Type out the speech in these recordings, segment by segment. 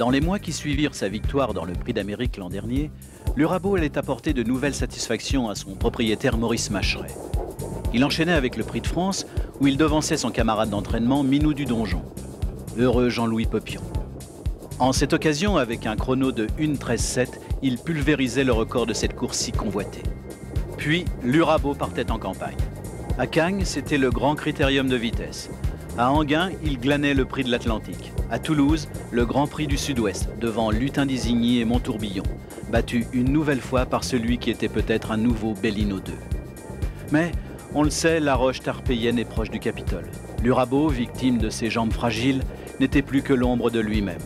Dans les mois qui suivirent sa victoire dans le Prix d'Amérique l'an dernier, l'Urabeau allait apporter de nouvelles satisfactions à son propriétaire Maurice Macheret. Il enchaînait avec le Prix de France, où il devançait son camarade d'entraînement Minou du Donjon. Heureux Jean-Louis Popion. En cette occasion, avec un chrono de 1:13,7, il pulvérisait le record de cette course si convoitée. Puis, l'Urabeau partait en campagne. À Cagnes, c'était le grand critérium de vitesse. À Enghien, il glanait le prix de l'Atlantique. À Toulouse, le Grand Prix du Sud-Ouest, devant Lutin d'Isigny et Montourbillon, battu une nouvelle fois par celui qui était peut-être un nouveau Bellino II. Mais, on le sait, la roche tarpéienne est proche du Capitole. L'Urabeau, victime de ses jambes fragiles, n'était plus que l'ombre de lui-même.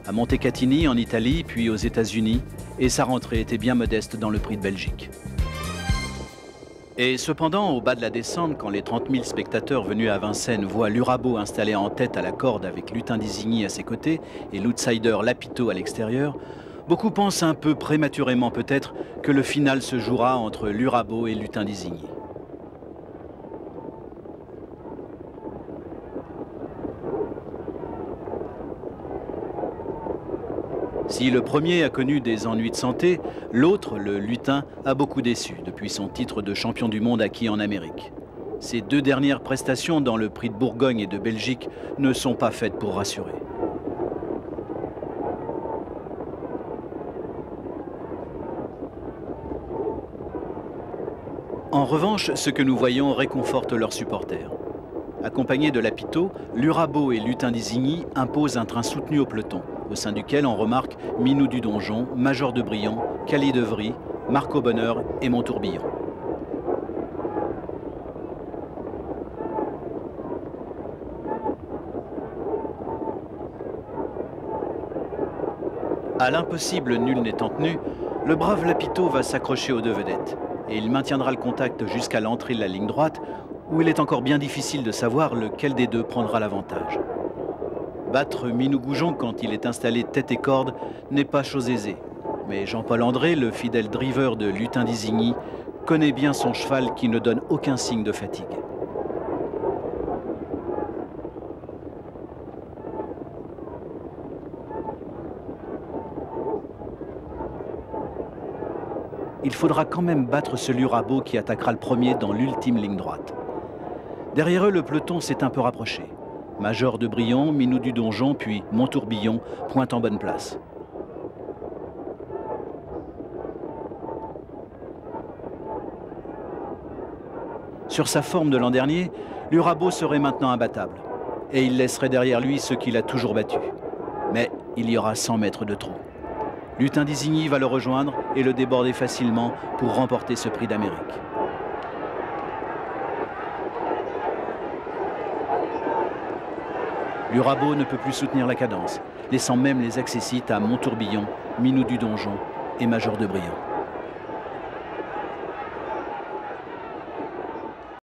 À Montecatini, en Italie, puis aux États-Unis, et sa rentrée était bien modeste dans le Prix de Belgique. Et cependant, au bas de la descente, quand les 30 000 spectateurs venus à Vincennes voient l'Urabeau installé en tête à la corde avec Lutin d'Isigny à ses côtés et l'outsider Lapito à l'extérieur, beaucoup pensent un peu prématurément peut-être que le final se jouera entre l'Urabeau et Lutin d'Isigny. Si le premier a connu des ennuis de santé, l'autre, le Lutin, a beaucoup déçu depuis son titre de champion du monde acquis en Amérique. Ces deux dernières prestations dans le Prix de Bourgogne et de Belgique ne sont pas faites pour rassurer. En revanche, ce que nous voyons réconforte leurs supporters. Accompagnés de Lapito, l'Urabeau et Lutin d'Isigny imposent un train soutenu au peloton, au sein duquel on remarque Minou du Donjon, Major de Brion, Cali de Vry, Marco Bonheur et Montourbillon. À l'impossible nul n'étant tenu, le brave Lapito va s'accrocher aux deux vedettes et il maintiendra le contact jusqu'à l'entrée de la ligne droite où il est encore bien difficile de savoir lequel des deux prendra l'avantage. Battre Minou Goujon quand il est installé tête et corde n'est pas chose aisée. Mais Jean-Paul André, le fidèle driver de Lutin d'Isigny, connaît bien son cheval qui ne donne aucun signe de fatigue. Il faudra quand même battre ce l'Urabeau qui attaquera le premier dans l'ultime ligne droite. Derrière eux, le peloton s'est un peu rapproché. Major de Brion, Minou du Donjon, puis Montourbillon pointent en bonne place. Sur sa forme de l'an dernier, l'Urabeau serait maintenant imbattable. Et il laisserait derrière lui ceux qu'il a toujours battus. Mais il y aura 100 mètres de trop. Lutin d'Isigny va le rejoindre et le déborder facilement pour remporter ce Prix d'Amérique. L'Urabeau ne peut plus soutenir la cadence, laissant même les accessites à Montourbillon, Minou du Donjon et Major de Brion.